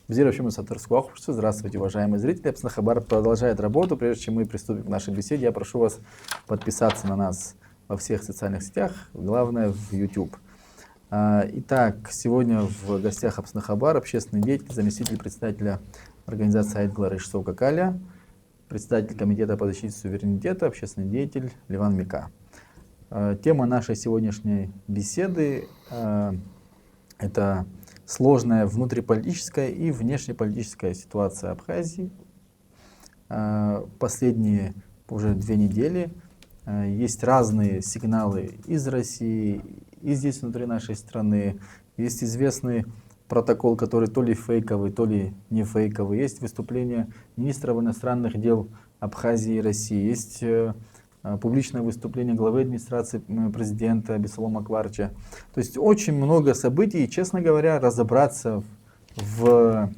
Базирующему сатырскому обществу. Здравствуйте, уважаемые зрители. Апснахабар продолжает работу. Прежде чем мы приступим к нашей беседе, я прошу вас подписаться на нас во всех социальных сетях, главное в YouTube. Итак, сегодня в гостях Апснахабар общественный деятель, заместитель председателя организации Айтглар Ишсов Какаля, председатель комитета по защите суверенитета, общественный деятель Ливан Мика. Тема нашей сегодняшней беседы это сложная внутриполитическая и внешнеполитическая ситуация Абхазии. Последние уже 2 недели есть разные сигналы из России, и здесь внутри нашей страны. Есть известный протокол, который то ли фейковый, то ли не фейковый. Есть выступление министра иностранных дел Абхазии и России. Есть публичное выступление главы администрации президента Абисалома Акварча. То есть очень много событий, и, честно говоря, разобраться в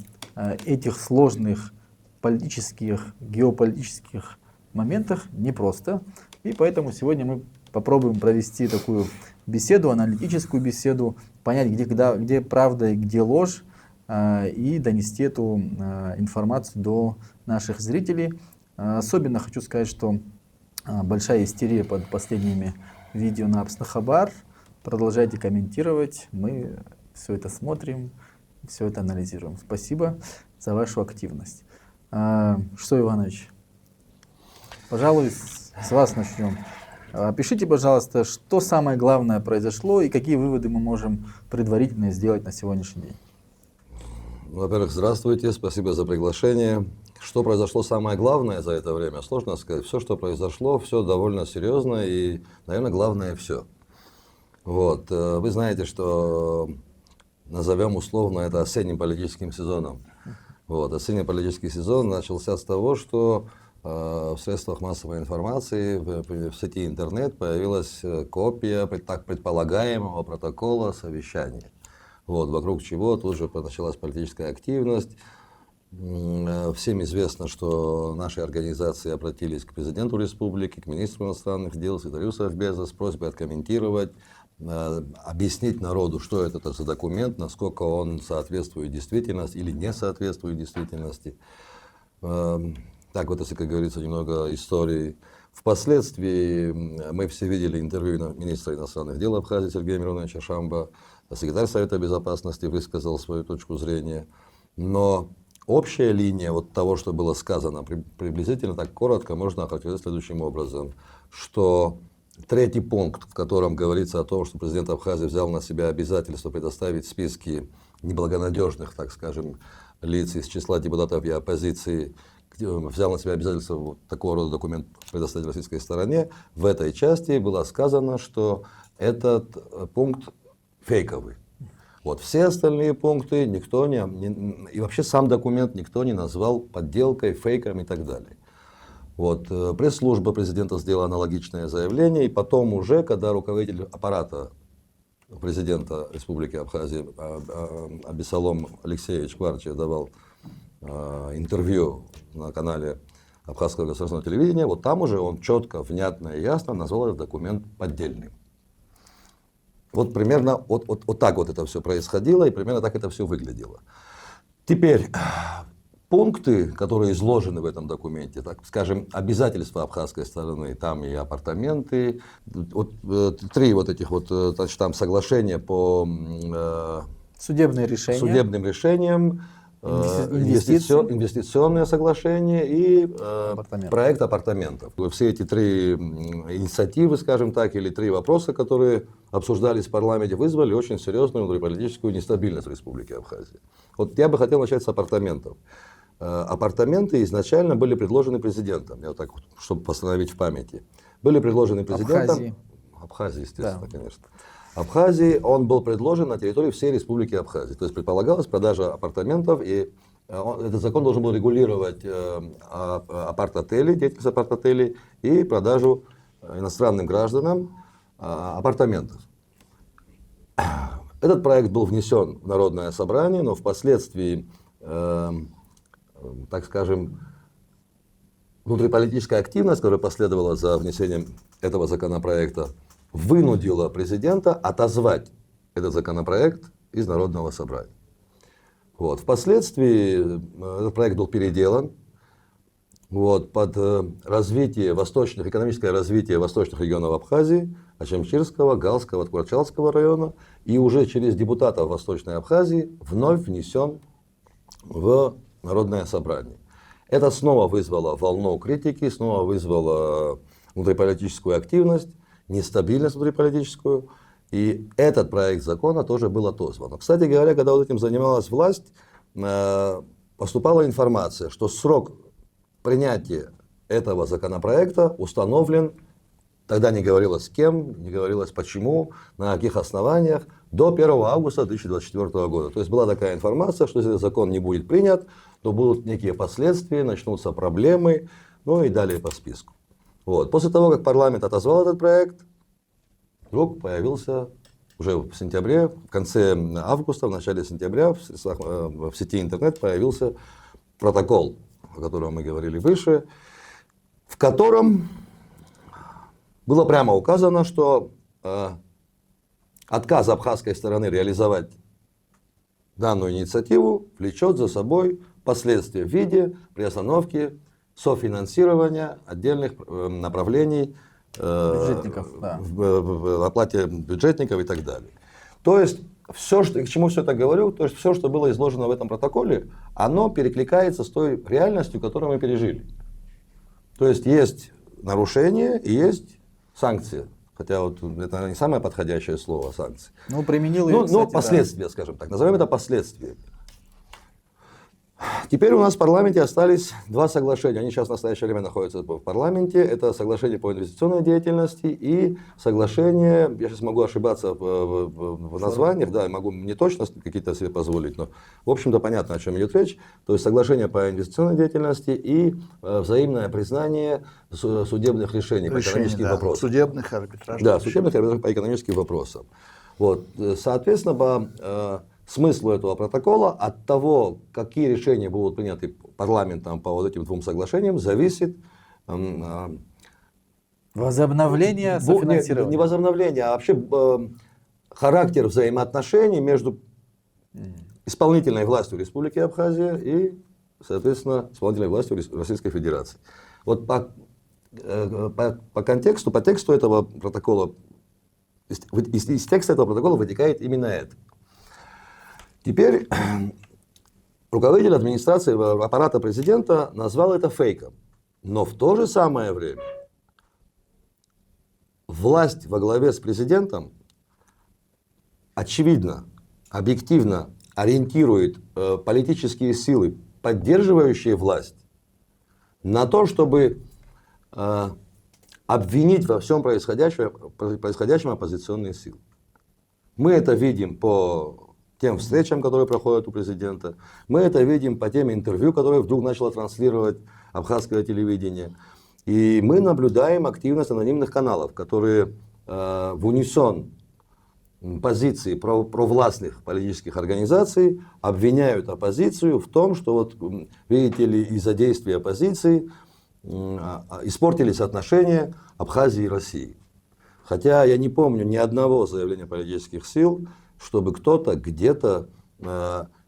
этих сложных политических, геополитических моментах непросто. И поэтому сегодня мы попробуем провести такую беседу, аналитическую беседу, понять, где правда и где ложь, и донести эту информацию до наших зрителей. Особенно хочу сказать, что большая истерия под последними видео на Апснахабар. Продолжайте комментировать. Мы все это смотрим, все это анализируем. Спасибо за вашу активность. Что, Иванович? Пожалуй, с вас начнем. Пишите, пожалуйста, что самое главное произошло и какие выводы мы можем предварительно сделать на сегодняшний день. Во-первых, здравствуйте, спасибо за приглашение. Что произошло самое главное за это время, сложно сказать. Все, что произошло, все довольно серьезно и, наверное, главное все. Вот. Вы знаете, что назовем условно это осенним политическим сезоном. Вот. Осенний политический сезон начался с того, что в средствах массовой информации, в сети интернет появилась копия так предполагаемого протокола совещания. Вот. Вокруг чего тут же началась политическая активность. Всем известно, что наши организации обратились к президенту республики, к министру иностранных дел, секретарю Совбеза с просьбой откомментировать, объяснить народу, что это за документ, насколько он соответствует действительности или не соответствует действительности. Так вот, если, как говорится, немного истории. Впоследствии мы все видели интервью министра иностранных дел Абхазии Сергея Мироновича Шамба. Секретарь Совета Безопасности высказал свою точку зрения. Но общая линия вот того, что было сказано, приблизительно так коротко можно охарактеризовать следующим образом, что третий пункт, в котором говорится о том, что президент Абхазии взял на себя обязательство предоставить списки неблагонадежных, так скажем, лиц из числа депутатов и оппозиции, взял на себя обязательство вот такого рода документ предоставить российской стороне, в этой части было сказано, что этот пункт фейковый. Вот. Все остальные пункты никто и вообще сам документ никто не назвал подделкой, фейком и так далее. Вот. Пресс-служба президента сделала аналогичное заявление, и потом уже, когда руководитель аппарата президента Республики Абхазия Абисалом Алексеевич Кварча давал интервью на канале Абхазского государственного телевидения, вот там уже он четко, внятно и ясно назвал этот документ поддельным. Вот примерно вот так вот это все происходило, и примерно так это все выглядело. Теперь пункты, которые изложены в этом документе, так скажем, обязательства абхазской стороны, там и апартаменты, вот, 3 вот этих вот, значит, там соглашения по судебным решениям, инвестиционное соглашение и проект апартаментов. Все эти 3 инициативы, скажем так, или 3 вопроса, которые обсуждались в парламенте, вызвали очень серьезную внутриполитическую нестабильность в Республике Абхазия. Вот я бы хотел начать с апартаментов. Апартаменты изначально были предложены президентом, я вот так, чтобы восстановить в памяти. Были предложены президентом Абхазии, естественно, да. Конечно. Абхазии, он был предложен на территории всей Республики Абхазия. То есть предполагалась продажа апартаментов, и этот закон должен был регулировать апарт-отели, деятельность апарт-отелей и продажу иностранным гражданам апартаментов. Этот проект был внесен в Народное собрание, но впоследствии, так скажем, внутриполитическая активность, которая последовала за внесением этого законопроекта, вынудила президента отозвать этот законопроект из Народного собрания. Вот. Впоследствии этот проект был переделан вот, под развитие экономическое развитие восточных регионов Абхазии, Ачамчирского, Галского, Ткачалского района, и уже через депутатов Восточной Абхазии вновь внесен в Народное собрание. Это снова вызвало волну критики, снова вызвало внутриполитическую активность, нестабильность внутриполитическую. И этот проект закона тоже был отозван. Кстати говоря, когда вот этим занималась власть, поступала информация, что срок принятия этого законопроекта установлен, тогда не говорилось с кем, не говорилось почему, на каких основаниях, до 1 августа 2024 года. То есть была такая информация, что если закон не будет принят, то будут некие последствия, начнутся проблемы, ну и далее по списку. Вот. После того, как парламент отозвал этот проект, вдруг появился уже в сентябре, в конце августа, в начале сентября в сети интернет появился протокол, о котором мы говорили выше, в котором было прямо указано, что отказ абхазской стороны реализовать данную инициативу влечет за собой последствия в виде приостановки софинансирования отдельных направлений Бюджетников, да. в оплате бюджетников и так далее. То есть, все, к чему все это говорю, то есть все, что было изложено в этом протоколе, оно перекликается с той реальностью, которую мы пережили. То есть есть нарушение и есть санкции. Хотя вот это не самое подходящее слово санкции. Ну, применил ее, Но последствия, да, скажем так. Назовем это последствия. Теперь у нас в парламенте остались два соглашения. Они сейчас в настоящее время находятся в парламенте. Это соглашение по инвестиционной деятельности и соглашение, я сейчас могу ошибаться в названиях, да, могу не точно какие-то себе позволить, но в общем-то понятно, о чем идет речь. То есть соглашение по инвестиционной деятельности и взаимное признание судебных решений по экономическим вопросам. Судебных, арбитражных. Да, судебных арбитражных по экономическим вопросам. Вот. Соответственно, по смыслу этого протокола, от того, какие решения будут приняты парламентом по вот этим двум соглашениям, зависит возобновление софинансирования. не возобновление, а вообще характер взаимоотношений между исполнительной властью Республики Абхазия и, соответственно, исполнительной властью Российской Федерации. Вот по тексту этого протокола, из текста этого протокола вытекает именно это. Теперь руководитель администрации аппарата президента назвал это фейком. Но в то же самое время власть во главе с президентом очевидно, объективно ориентирует политические силы, поддерживающие власть, на то, чтобы обвинить во всем происходящем оппозиционные силы. Мы это видим по тем встречам, которые проходят у президента. Мы это видим по тем интервью, которые вдруг начало транслировать абхазское телевидение. И мы наблюдаем активность анонимных каналов, которые в унисон позиции провластных политических организаций обвиняют оппозицию в том, что вот, видите ли, из-за действий оппозиции испортились отношения Абхазии и России. Хотя я не помню ни одного заявления политических сил, чтобы кто-то где-то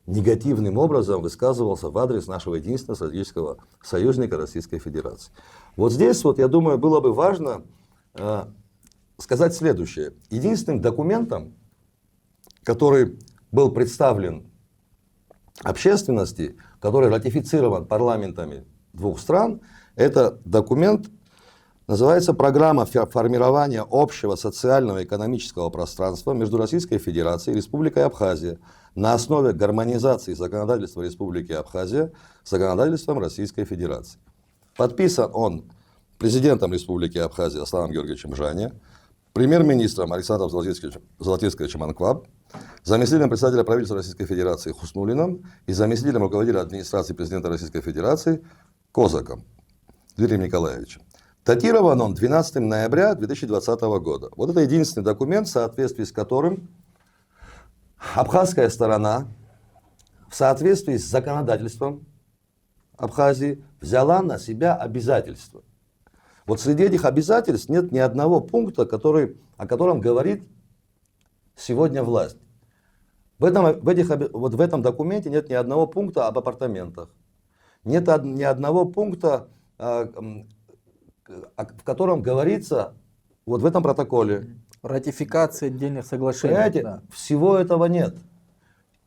негативным образом высказывался в адрес нашего единственного стратегического союзника Российской Федерации. Вот здесь, вот, я думаю, было бы важно сказать следующее. Единственным документом, который был представлен общественности, который ратифицирован парламентами двух стран, это документ, называется «Программа формирования общего социального и экономического пространства между Российской Федерацией и Республикой Абхазия на основе гармонизации законодательства Республики Абхазия с законодательством Российской Федерации». Подписан он президентом Республики Абхазия Асланом Георгиевичем Жане, премьер-министром Александром Золотисковичем Анкваб, заместителем председателя правительства Российской Федерации Хуснуллиным и заместителем руководителя администрации президента Российской Федерации Козаком Дмитрием Николаевичем. Датирован он 12 ноября 2020 года. Вот это единственный документ, в соответствии с которым абхазская сторона, в соответствии с законодательством Абхазии, взяла на себя обязательства. Вот среди этих обязательств нет ни одного пункта, о котором говорит сегодня власть. Вот в этом документе нет ни одного пункта об апартаментах. Нет ни одного пункта, в котором говорится, вот в этом протоколе. Ратификация отдельных соглашений. Понимаете, Да. всего этого нет.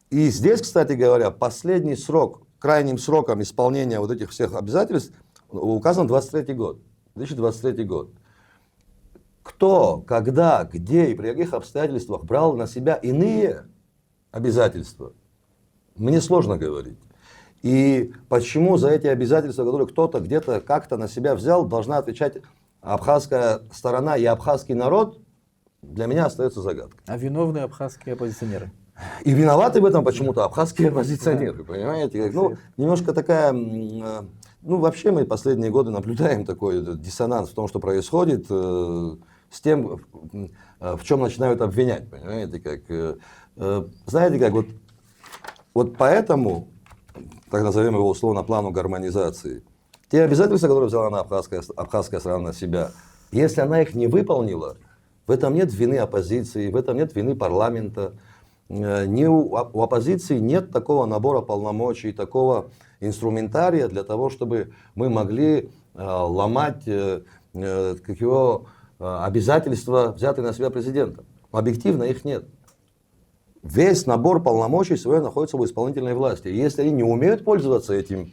И здесь, кстати говоря, последний срок, крайним сроком исполнения вот этих всех обязательств указан 23 год, 2023 год. Кто, когда, где и при каких обстоятельствах брал на себя иные обязательства, мне сложно говорить. И почему за эти обязательства, которые кто-то где-то как-то на себя взял, должна отвечать абхазская сторона и абхазский народ, для меня остается загадкой. А виновные абхазские оппозиционеры? И виноваты в этом почему-то абхазские оппозиционеры, понимаете? Ну, немножко такая, ну, вообще мы последние годы наблюдаем такой диссонанс в том, что происходит, с тем, в чем начинают обвинять, понимаете? Знаете, как вот поэтому, так назовем его условно, плану гармонизации, те обязательства, которые взяла на абхазская страна на себя, если она их не выполнила, в этом нет вины оппозиции, в этом нет вины парламента. У оппозиции нет такого набора полномочий, такого инструментария для того, чтобы мы могли ломать его обязательства, взятые на себя президентом. Объективно их нет. Весь набор полномочий своего находится у исполнительной власти. И если они не умеют пользоваться этим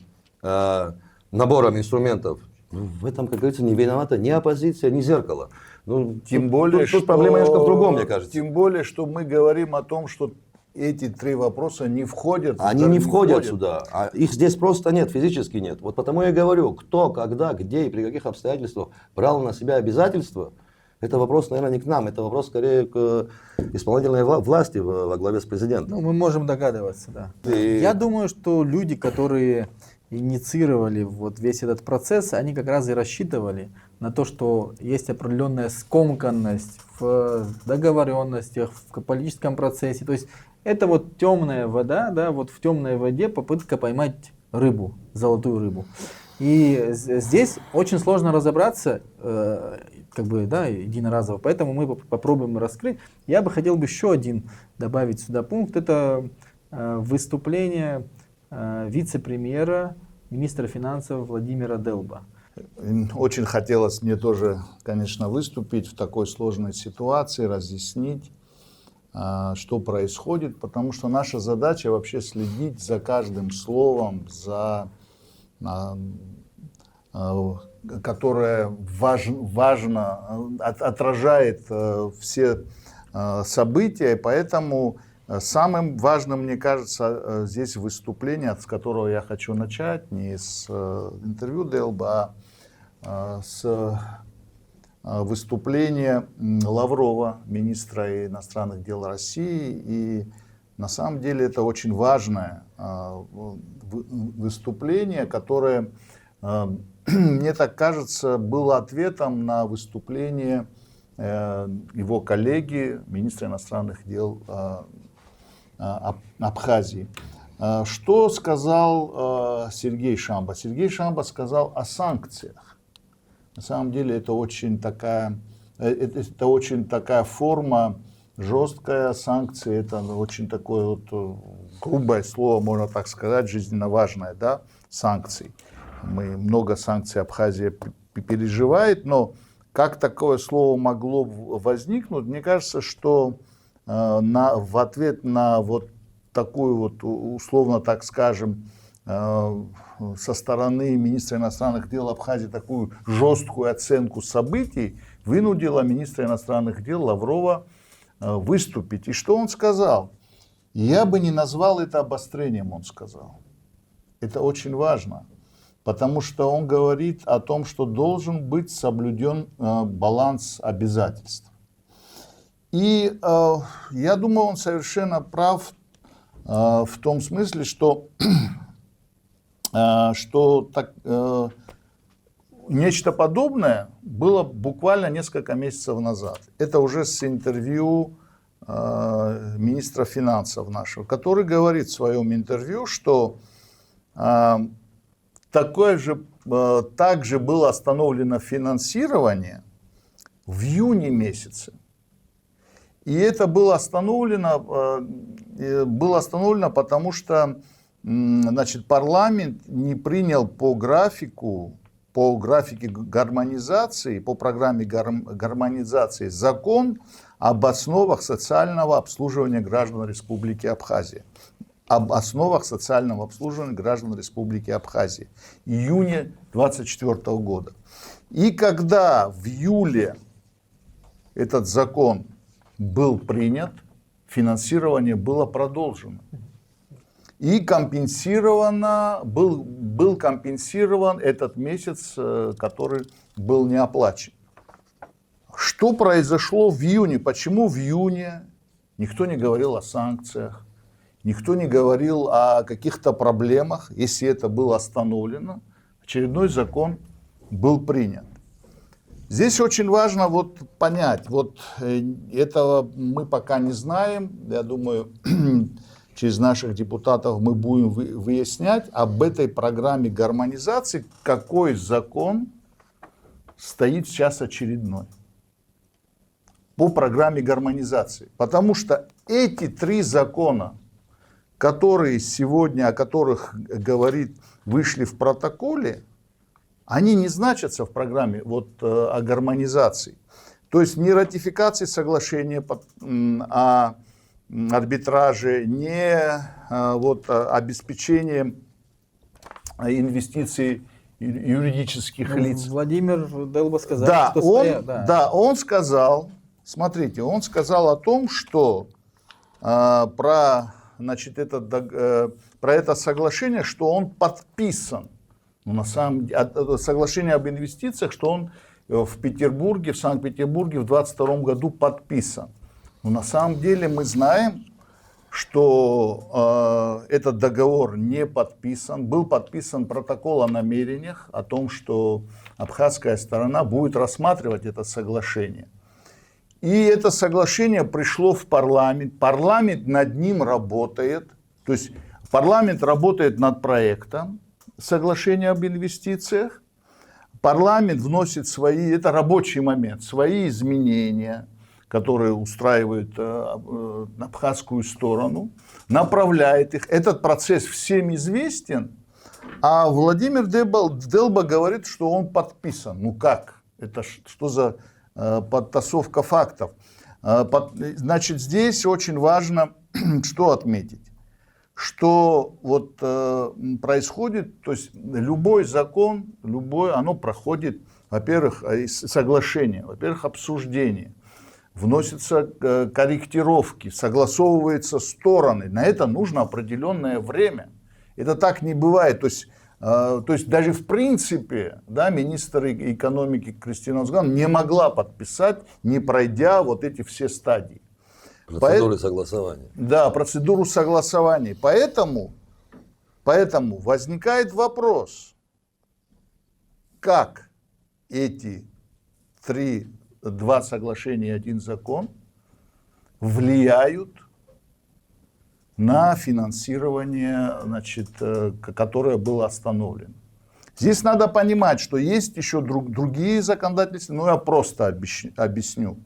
набором инструментов, в этом, как говорится, не виновата ни оппозиция, ни зеркало. Ну, Тем более, тут проблема немножко в другом, мне кажется. Тем более, что мы говорим о том, что эти три вопроса не входят. Они не входят сюда. А их здесь просто нет, физически нет. Вот потому я и говорю, кто, когда, где и при каких обстоятельствах брал на себя обязательства, это вопрос, наверное, не к нам, это вопрос скорее к исполнительной власти во главе с президентом. Ну, мы можем догадываться, да. И- Я думаю, что люди, которые инициировали вот весь этот процесс, они как раз и рассчитывали на то, что есть определенная скомканность в договоренностях, в политическом процессе. То есть это вот темная вода, да, вот в темной воде попытка поймать рыбу, золотую рыбу. И здесь очень сложно разобраться, как бы, да, единоразово, поэтому мы попробуем раскрыть. Я бы хотел бы еще один добавить сюда пункт, это выступление вице-премьера, министра финансов Владимира Делба. Очень хотелось мне тоже, конечно, выступить в такой сложной ситуации, разъяснить, что происходит, потому что наша задача вообще следить за каждым словом, которое важно отражает все события, и поэтому самым важным, мне кажется, здесь выступление, с которого я хочу начать, не с интервью Делба, а с выступления Лаврова, министра иностранных дел России. И на самом деле это очень важное выступление, которое, мне так кажется, было ответом на выступление его коллеги, министра иностранных дел Абхазии. Что сказал Сергей Шамба? Сергей Шамба сказал о санкциях. На самом деле это очень такая форма, жесткая санкция, это очень такое вот грубое слово, можно так сказать, жизненно важное, да, санкций. Мы много санкций Абхазия переживает, но как такое слово могло возникнуть, мне кажется, что в ответ на вот такую вот, условно так скажем, со стороны министра иностранных дел Абхазии такую жесткую оценку событий, вынудила министра иностранных дел Лаврова выступить. И что он сказал? Я бы не назвал это обострением, он сказал. Это очень важно, потому что он говорит о том, что должен быть соблюден баланс обязательств. И я думаю, он совершенно прав в том смысле, что нечто подобное было буквально несколько месяцев назад. Это уже с интервью министра финансов нашего, который говорит в своем интервью, что также было остановлено финансирование в июне месяце. И это было остановлено, потому что значит, парламент не принял по графике гармонизации, по программе гармонизации закон об основах социального обслуживания граждан Республики Абхазия. Об основах социального обслуживания граждан Республики Абхазия. Июня 2024 года. И когда в июле этот закон был принят, финансирование было продолжено. И был компенсирован этот месяц, который был не оплачен. Что произошло в июне? Почему в июне никто не говорил о санкциях, никто не говорил о каких-то проблемах, если это было остановлено? Очередной закон был принят. Здесь очень важно вот понять, вот этого мы пока не знаем, я думаю, через наших депутатов мы будем выяснять об этой программе гармонизации, какой закон стоит сейчас очередной по программе гармонизации. Потому что эти 3 закона, которые сегодня, о которых говорит, вышли в протоколе, они не значатся в программе о гармонизации. То есть не ратификации соглашения о арбитраже, не обеспечение инвестиций юридических лиц. Владимир Делба сказал, он сказал, смотрите, он сказал о том, что про это соглашение, что он подписан. На самом деле, соглашение об инвестициях, что он в Санкт-Петербурге в 2022 году подписан. Но на самом деле мы знаем, что этот договор не подписан. Был подписан протокол о намерениях, о том, что абхазская сторона будет рассматривать это соглашение. И это соглашение пришло в парламент. Парламент над ним работает. То есть парламент работает над проектом соглашения об инвестициях. Парламент вносит это рабочий момент, свои изменения, которые устраивают абхазскую сторону, направляет их. Этот процесс всем известен, а Владимир Делба говорит, что он подписан. Ну как? Это что за подтасовка фактов? Значит, здесь очень важно что отметить. Что происходит, то есть любой закон, оно проходит, во-первых, соглашение, во-первых, обсуждение. Вносятся корректировки, согласовываются стороны. На это нужно определенное время. Это так не бывает. То есть даже в принципе, министр экономики Кристина Узган не могла подписать, не пройдя эти все стадии. Процедуры согласования. Да, процедуру согласования. Поэтому возникает вопрос, как эти 2 соглашения и 1 закон влияют на финансирование, которое было остановлено. Здесь надо понимать, что есть еще другие законодательства, я просто объясню.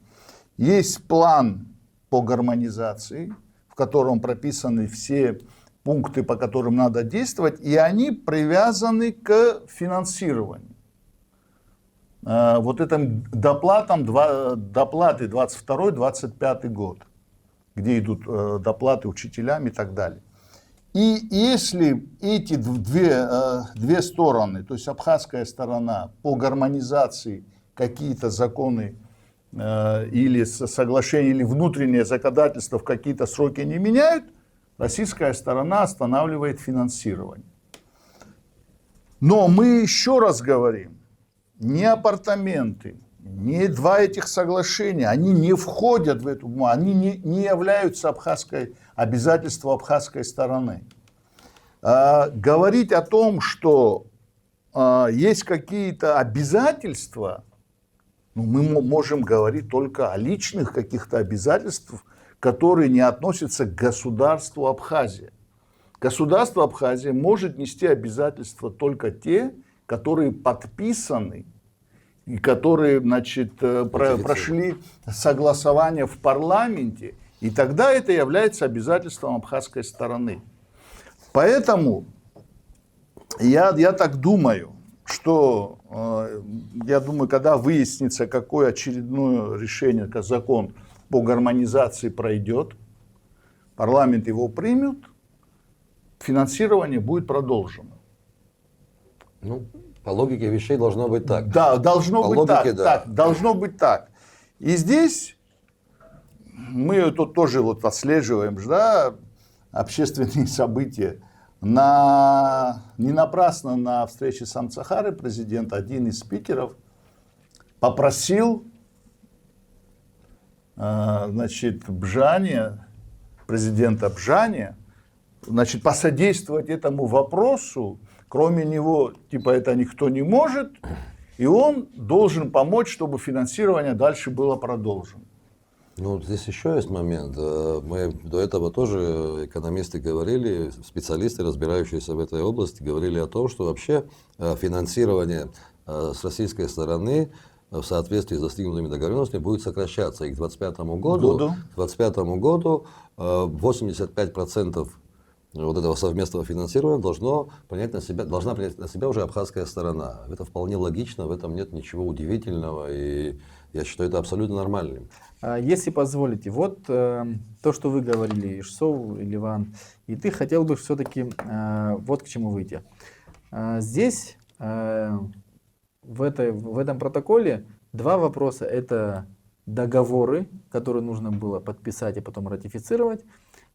Есть план по гармонизации, в котором прописаны все пункты, по которым надо действовать, и они привязаны к финансированию. Этим доплаты 22-25 год, где идут доплаты учителям и так далее. И если эти две стороны, то есть абхазская сторона по гармонизации какие-то законы или соглашения, или внутреннее законодательство в какие-то сроки не меняют, российская сторона останавливает финансирование. Но мы еще раз говорим, ни апартаменты, ни 2 этих соглашения, они не входят в эту бумагу, они не являются обязательством абхазской стороны. Говорить о том, что есть какие-то обязательства, мы можем говорить только о личных каких-то обязательствах, которые не относятся к государству Абхазия. Государство Абхазия может нести обязательства только те, которые подписаны и которые, значит, прошли согласование в парламенте, и тогда это является обязательством абхазской стороны. Поэтому я так думаю, что, когда выяснится, какое очередное решение, как закон по гармонизации пройдет, парламент его примет, финансирование будет продолжено. Ну, по логике вещей должно быть так. Да, должно По быть логике, так, да. так, должно быть так. И здесь мы тут тоже вот отслеживаем, да, общественные события. Не напрасно на встрече с Амцахарой президент, один из спикеров, попросил, значит, Бжане, президента Бжане, значит, посодействовать этому вопросу. Кроме него, типа, это никто не может, и он должен помочь, чтобы финансирование дальше было продолжено. Ну, здесь еще есть момент. Мы до этого тоже, экономисты говорили, специалисты, разбирающиеся в этой области, говорили о том, что вообще финансирование с российской стороны в соответствии с достигнутыми договоренностями будет сокращаться. И к 2025 году 85% вот этого совместного финансирования должна принять на себя уже абхазская сторона. Это вполне логично, в этом нет ничего удивительного, и я считаю это абсолютно нормальным. Если позволите, вот то, что вы говорили, Ишсов, Ливан, и ты хотел бы все-таки вот к чему выйти. Здесь, в этом протоколе, два вопроса. Это договоры, которые нужно было подписать и потом ратифицировать,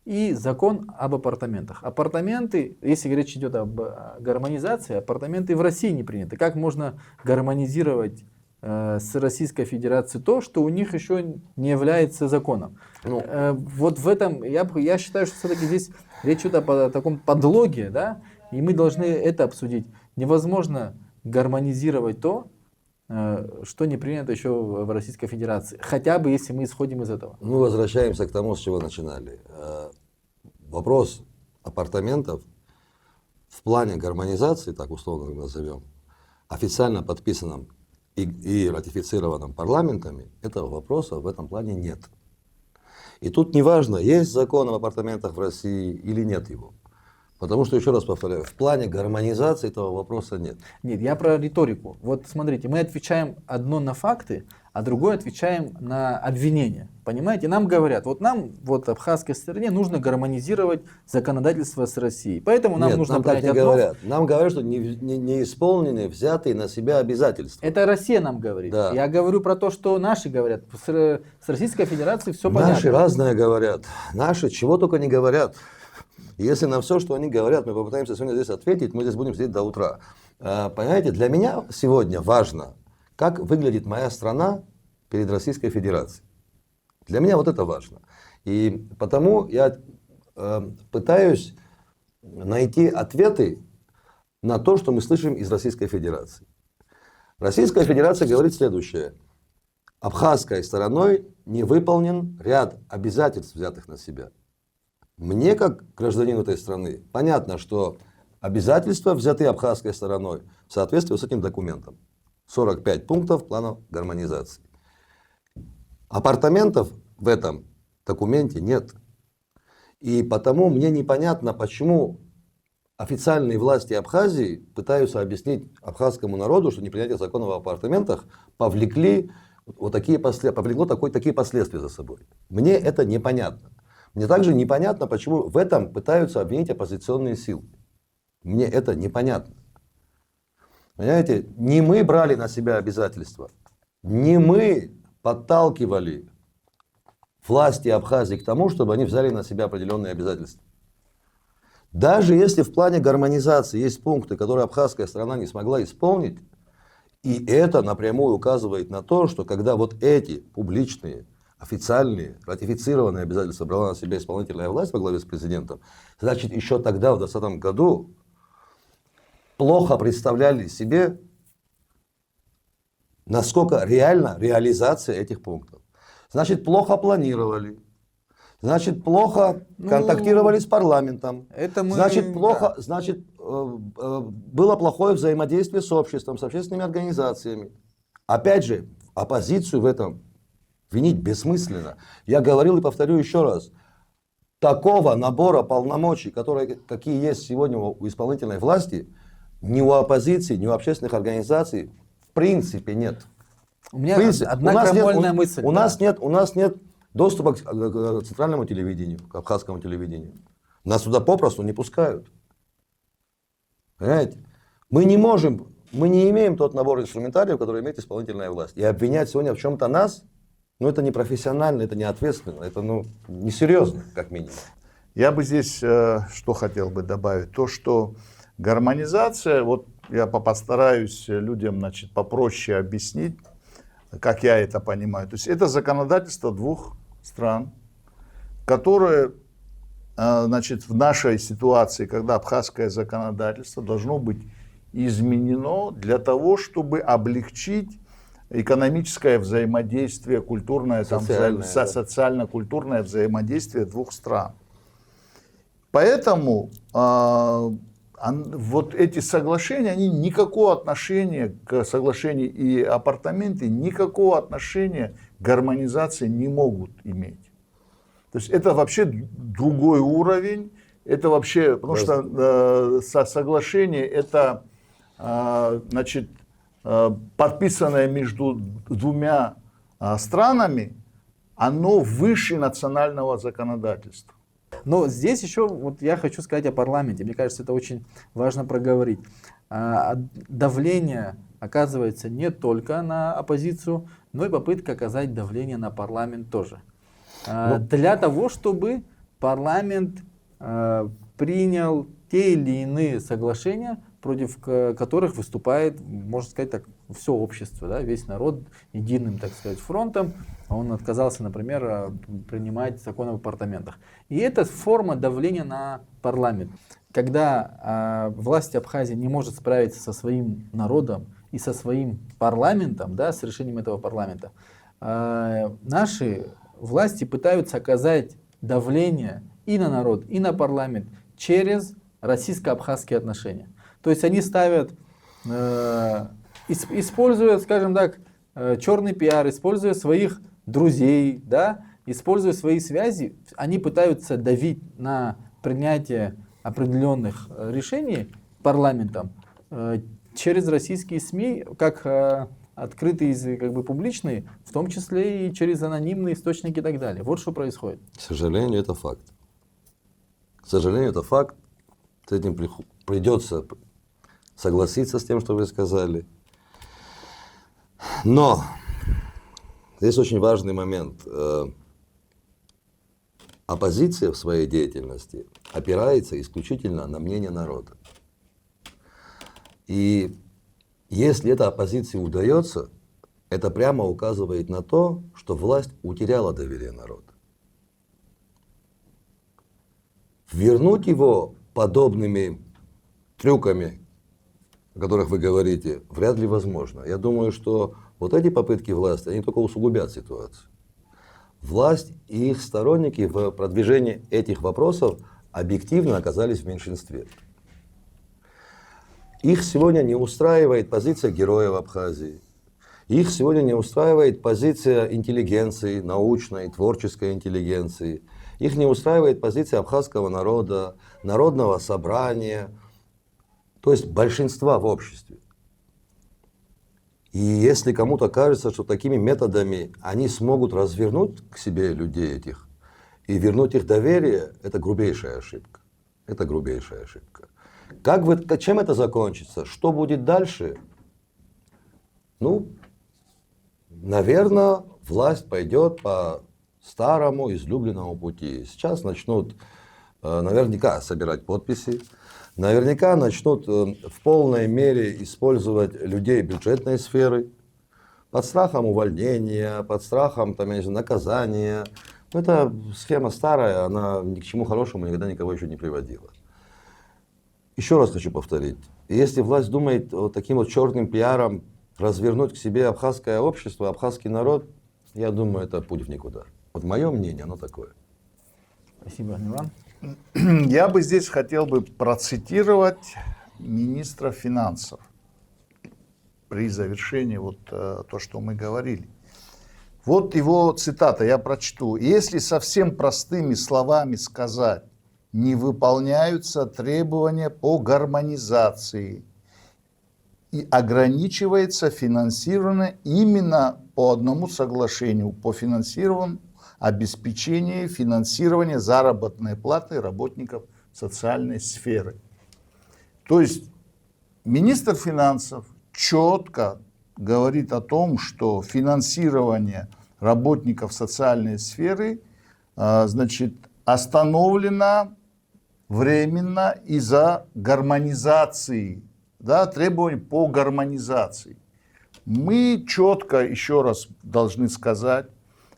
и закон об апартаментах. Апартаменты, если речь идет об гармонизации, апартаменты в России не приняты. Как можно гармонизировать с Российской Федерацией то, что у них еще не является законом? Ну, Вот в этом, я считаю, что все-таки здесь речь идет о таком подлоге, да, и мы должны это обсудить. Невозможно гармонизировать то, что не принято еще в Российской Федерации. Хотя бы, если мы исходим из этого. мы возвращаемся к тому, с чего начинали. Вопрос апартаментов в плане гармонизации, так условно назовем, официально подписанном и ратифицированном парламентами, этого вопроса в этом плане нет. И тут неважно, есть закон об апартаментах в России или нет его. Потому что, еще раз повторяю, в плане гармонизации этого вопроса нет. Нет, я про риторику. Вот смотрите, мы отвечаем одно на факты, а другое отвечаем на обвинения. Понимаете? Нам говорят, вот абхазской стороне нужно гармонизировать законодательство с Россией. Поэтому нам Нет, нужно нам так принять не одно. говорят. Нам говорят, что не исполнены взятые на себя обязательства. Это Россия нам говорит. Да. Я говорю про то, что наши говорят. С Российской Федерацией все понятно. Наши разное говорят. Наши чего только не говорят. Если на все, что они говорят, мы попытаемся сегодня здесь ответить, мы здесь будем сидеть до утра. Понимаете, для меня сегодня важно, как выглядит моя страна перед Российской Федерацией. Для меня вот это важно. И потому я пытаюсь найти ответы на то, что мы слышим из Российской Федерации. Российская Федерация говорит следующее. Абхазской стороной не выполнен ряд обязательств, взятых на себя. Мне, как гражданину этой страны, понятно, что обязательства взяты абхазской стороной в соответствии с этим документом. 45 пунктов плана гармонизации. Апартаментов в этом документе нет. И потому мне непонятно, почему официальные власти Абхазии пытаются объяснить абхазскому народу, что непринятие закона об апартаментах повлекло такие последствия за собой. Мне это непонятно. Мне также непонятно, почему в этом пытаются обвинить оппозиционные силы. Мне это непонятно. Понимаете, не мы брали на себя обязательства, не мы подталкивали власти Абхазии к тому, чтобы они взяли на себя определенные обязательства. Даже если в плане гармонизации есть пункты, которые абхазская страна не смогла исполнить, и это напрямую указывает на то, что когда вот эти публичные, официальные, ратифицированные обязательства брала на себя исполнительная власть во главе с президентом, значит, еще тогда, в 2020 году, плохо представляли себе, насколько реальна реализация этих пунктов. Значит, плохо планировали. Значит, плохо контактировали с парламентом. Это мы, значит, плохо, да. значит, было плохое взаимодействие с обществом, с общественными организациями. Опять же, оппозицию в этом винить бессмысленно. Я говорил и повторю еще раз. Такого набора полномочий, какие есть сегодня у исполнительной власти, ни у оппозиции, ни у общественных организаций в принципе нет. У меня В принципе, одна крамольная мысль. у нас нет доступа к центральному телевидению, к абхазскому телевидению. Нас туда попросту не пускают. Понимаете? Мы не имеем тот набор инструментариев, который имеет исполнительная власть. И обвинять сегодня в чем-то нас, это не профессионально, это не ответственно, это несерьезно, как минимум. Я бы здесь что хотел бы добавить? То, что гармонизация, вот я постараюсь людям, попроще объяснить, как я это понимаю. То есть это законодательство двух стран, которые, в нашей ситуации, когда абхазское законодательство должно быть изменено для того, чтобы облегчить экономическое взаимодействие, культурное, социально-культурное взаимодействие двух стран. Поэтому вот эти соглашения, они никакого отношения к соглашению и апартаменты, никакого отношения к гармонизации не могут иметь. То есть это вообще другой уровень, это вообще, потому что соглашение это, подписанное между двумя странами, оно выше национального законодательства. Но здесь еще я хочу сказать о парламенте. Мне кажется, это очень важно проговорить. Давление оказывается не только на оппозицию, но и попытка оказать давление на парламент тоже. Для того, чтобы парламент принял те или иные соглашения, против которых выступает, можно сказать так, все общество, да, весь народ единым, так сказать, фронтом. Он отказался, например, принимать закон об апартаментах. И это форма давления на парламент. Когда власть Абхазии не может справиться со своим народом и со своим парламентом, да, с решением этого парламента, наши власти пытаются оказать давление и на народ, и на парламент через российско-абхазские отношения. То есть они ставят, используя, скажем так, черный пиар, используя своих друзей, да, используя свои связи, они пытаются давить на принятие определенных решений парламентом через российские СМИ, как открытые и публичные, в том числе и через анонимные источники и так далее. Вот что происходит. К сожалению, это факт. К сожалению, это факт. С этим придется согласиться с тем, что вы сказали. Но здесь очень важный момент. Оппозиция в своей деятельности опирается исключительно на мнение народа. И если эта оппозиция удается, это прямо указывает на то, что власть утеряла доверие народа. Вернуть его подобными трюками, о которых вы говорите, вряд ли возможно. Я думаю, что вот эти попытки власти, они только усугубят ситуацию. Власть и их сторонники в продвижении этих вопросов объективно оказались в меньшинстве. Их сегодня не устраивает позиция героев Абхазии. Их сегодня не устраивает позиция интеллигенции, научной, творческой интеллигенции. Их не устраивает позиция абхазского народа, народного собрания, то есть большинства в обществе. И если кому-то кажется, что такими методами они смогут развернуть к себе людей этих и вернуть их доверие, это грубейшая ошибка. Это грубейшая ошибка. Чем это закончится? Что будет дальше? Наверное, власть пойдет по старому излюбленному пути. Сейчас начнут наверняка собирать подписи, наверняка начнут в полной мере использовать людей бюджетной сферы под страхом увольнения, под страхом наказания. Это схема старая, она ни к чему хорошему никогда никого еще не приводила. Еще раз хочу повторить. Если власть думает вот таким вот черным пиаром развернуть к себе абхазское общество, абхазский народ, я думаю, это путь в никуда. Вот мое мнение, оно такое. Спасибо, Иван. Я бы здесь хотел бы процитировать министра финансов при завершении вот то, что мы говорили. Вот его цитата, я прочту. «Если совсем простыми словами сказать, не выполняются требования по гармонизации и ограничивается финансирование именно по одному соглашению по финансированию, обеспечению финансирования заработной платы работников социальной сферы». То есть министр финансов четко говорит о том, что финансирование работников социальной сферы, значит, остановлено временно из-за гармонизации, да, требований по гармонизации. Мы четко еще раз должны сказать,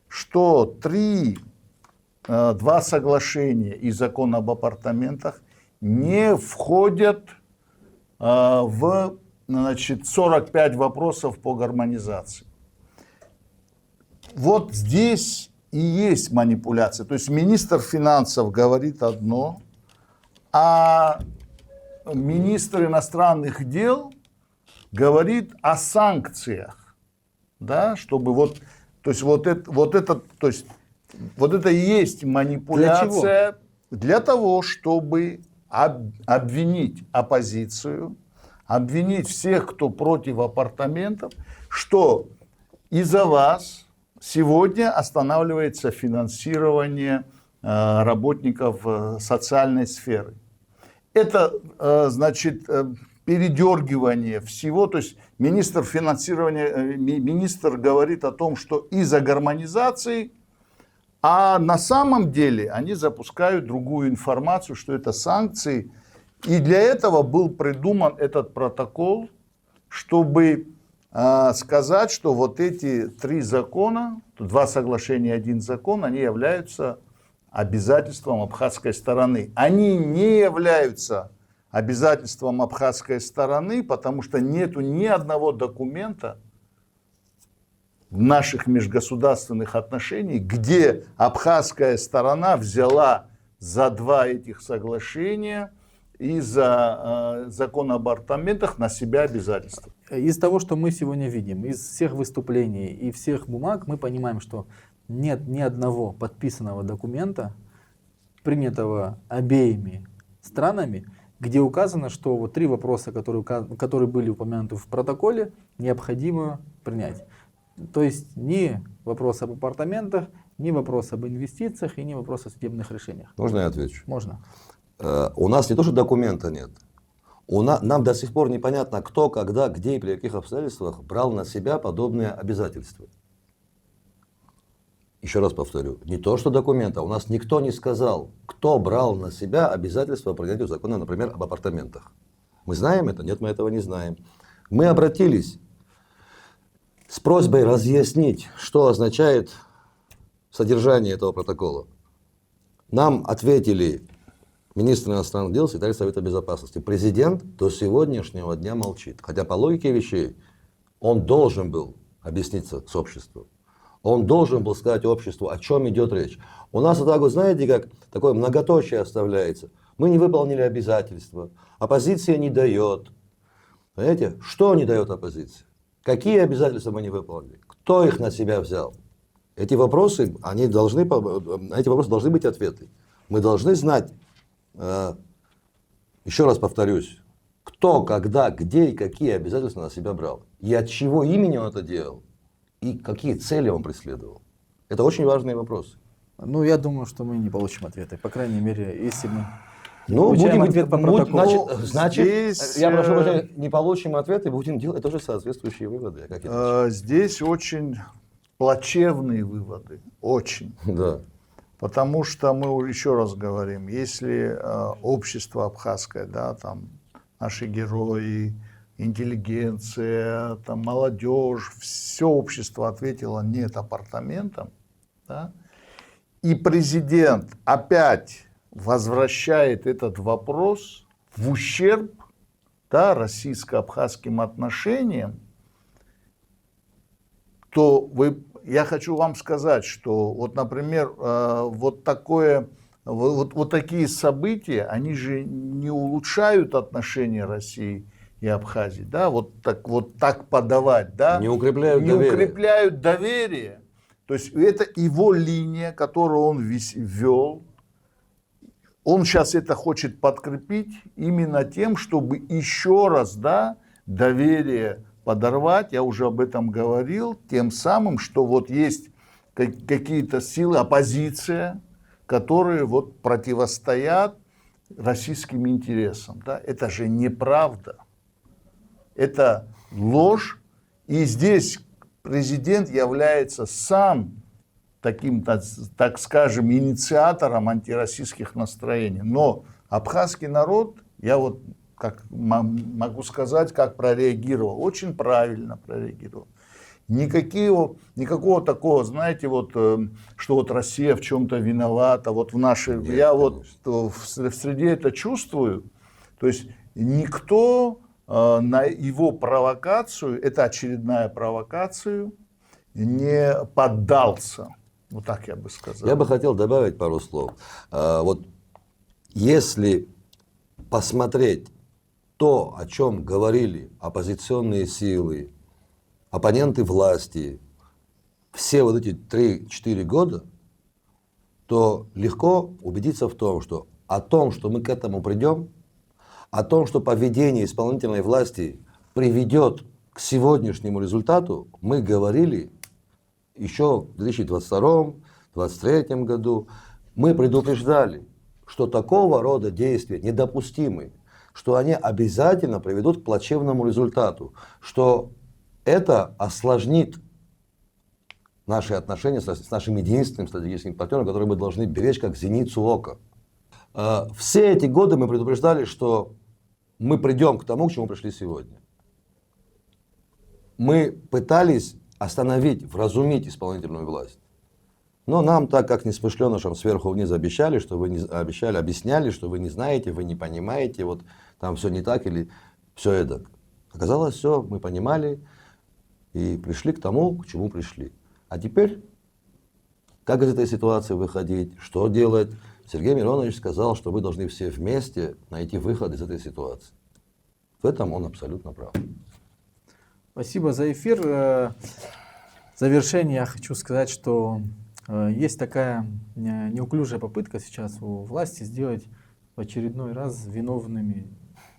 что два соглашения и закон об апартаментах не входят в, значит, 45 вопросов по гармонизации. Вот здесь и есть манипуляция. То есть министр финансов говорит одно, а министр иностранных дел говорит о санкциях, да, чтобы вот, то есть вот это и есть манипуляция для того, чтобы обвинить оппозицию, обвинить всех, кто против апартаментов, что из-за вас сегодня останавливается финансирование работников социальной сферы. Это, значит, передергивание всего, то есть министр финансирования, министр говорит о том, что из-за гармонизации, а на самом деле они запускают другую информацию, что это санкции. И для этого был придуман этот протокол, чтобы сказать, что вот эти 3 закона, 2 соглашения, 1 закон, они являются обязательством абхазской стороны. Они не являются обязательством абхазской стороны, потому что нету ни одного документа в наших межгосударственных отношениях, где абхазская сторона взяла за 2 этих соглашения и за закон об апартаментах на себя обязательства. Из того, что мы сегодня видим, из всех выступлений и всех бумаг, мы понимаем, что нет ни одного подписанного документа, принятого обеими странами, где указано, что вот 3 вопроса, которые были упомянуты в протоколе, необходимо принять. То есть ни вопрос об апартаментах, ни вопрос об инвестициях и ни вопрос о судебных решениях. Можно я отвечу? Можно. У нас не то, что документа нет. Нам до сих пор непонятно, кто, когда, где и при каких обстоятельствах брал на себя подобные обязательства. Еще раз повторю, не то, что документа. У нас никто не сказал, кто брал на себя обязательства по принятию закона, например, об апартаментах. Мы знаем это? Нет, мы этого не знаем. Мы обратились с просьбой разъяснить, что означает содержание этого протокола. Нам ответили министр иностранных дел, секретарь Совета Безопасности. Президент до сегодняшнего дня молчит. Хотя по логике вещей он должен был объясниться с обществом. Он должен был сказать обществу, о чем идет речь. У нас вот так вот, знаете, как такое многоточие оставляется. Мы не выполнили обязательства. Оппозиция не дает. Понимаете, что не дает оппозиция? Какие обязательства мы не выполнили? Кто их на себя взял? Эти вопросы, на эти вопросы должны быть ответы. Мы должны знать, еще раз повторюсь, кто, когда, где и какие обязательства на себя брал. И от чего имени он это делал. И какие цели он преследовал. Это очень важные вопросы. Ну, я думаю, что мы не получим ответы. По крайней мере, если мы будем ответ по протоколу. Значит, Здесь, я прошу прощения, не получим ответ и будем делать тоже соответствующие выводы. Как это? Здесь очень плачевные выводы. Очень. Да. Потому что мы еще раз говорим, если общество абхазское, да, там наши герои, интеллигенция, там, молодежь, все общество ответило нет апартаментам, да, и президент опять возвращает этот вопрос в ущерб, да, российско-абхазским отношениям, то я хочу вам сказать, что вот, например, вот такие события, они же не улучшают отношения России и Абхазии, да, вот так подавать, да, Не укрепляют не доверие. укрепляют доверие. То есть это его линия, которую он ввел. Он сейчас это хочет подкрепить именно тем, чтобы еще раз, да, доверие подорвать. Я уже об этом говорил, тем самым, что вот есть какие-то силы, оппозиция, которые вот противостоят российским интересам. Да? Это же неправда. Это ложь. И здесь президент является сам таким, так скажем, инициатором антироссийских настроений. Но абхазский народ, я вот как могу сказать, как прореагировал, очень правильно прореагировал. Никакого такого, знаете, вот, что вот Россия в чем-то виновата, вот в нашей, Нет, я конечно. вот в среде это чувствую, то есть никто на его провокацию, это очередная провокацию, не поддался. Вот так я бы сказал. Я бы хотел добавить пару слов. Вот если посмотреть то, о чем говорили оппозиционные силы, оппоненты власти все вот эти 3-4 года, то легко убедиться в том, что мы к этому придем, о том, что поведение исполнительной власти приведет к сегодняшнему результату, мы говорили еще в 2022-2023 году. Мы предупреждали, что такого рода действия недопустимы, что они обязательно приведут к плачевному результату, что это осложнит наши отношения с нашим единственным стратегическим партнером, который мы должны беречь как зеницу ока. Все эти годы мы предупреждали, что мы придем к тому, к чему пришли сегодня. Мы пытались остановить, вразумить исполнительную власть. Но нам, так как несмышленышам сверху вниз обещали, объясняли, что вы не знаете, вы не понимаете, вот там все не так или все это. Оказалось, все, мы понимали и пришли к тому, к чему пришли. А теперь, как из этой ситуации выходить, что делать? Сергей Миронович сказал, что мы должны все вместе найти выход из этой ситуации. В этом он абсолютно прав. Спасибо за эфир. В завершение я хочу сказать, что есть такая неуклюжая попытка сейчас у власти сделать в очередной раз виновными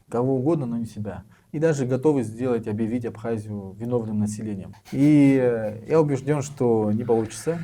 кого угодно, но не себя. И даже готовы объявить Абхазию виновным населением. И я убежден, что не получится.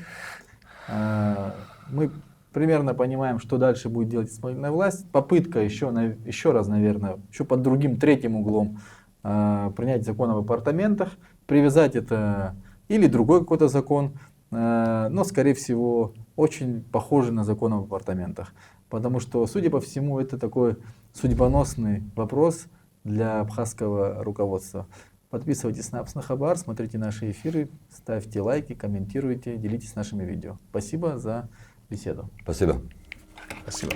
Мы примерно понимаем, что дальше будет делать исполнительная власть. Попытка еще раз, наверное, еще под другим, третьим углом принять закон об апартаментах, привязать это или другой какой-то закон, но, скорее всего, очень похожий на закон об апартаментах. Потому что, судя по всему, это такой судьбоносный вопрос для абхазского руководства. Подписывайтесь на Апснахабар, смотрите наши эфиры, ставьте лайки, комментируйте, делитесь нашими видео. Спасибо за беседу. Спасибо. Спасибо.